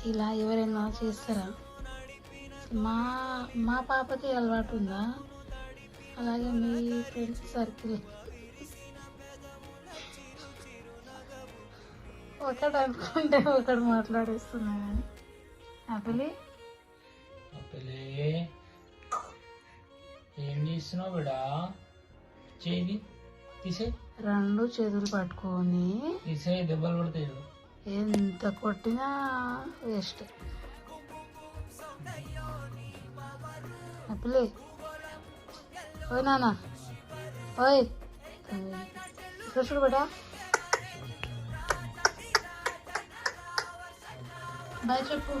ఇలా ఎవరైనా చేస్తారా? మా మా పాపకి అలవాటు ఉందా? అలాగే మీ ఫ్రెండ్స్ సర్కిల్ ఒకటి అనుకుంటే ఒకటి మాట్లాడేస్తున్నా కానీ అప్పులే ఏం చేస్తున్నావు బిడా? చేయి తీసే, రెండు చేతులు పట్టుకొని తీసే, దెబ్బలు పడతాయి. ఎంత కొట్టినా వేస్ట్. అప్పులే ఓయ్ నాన్న, ఓయ్ చూడు బిడ్డ, బాయ్ చెప్పు.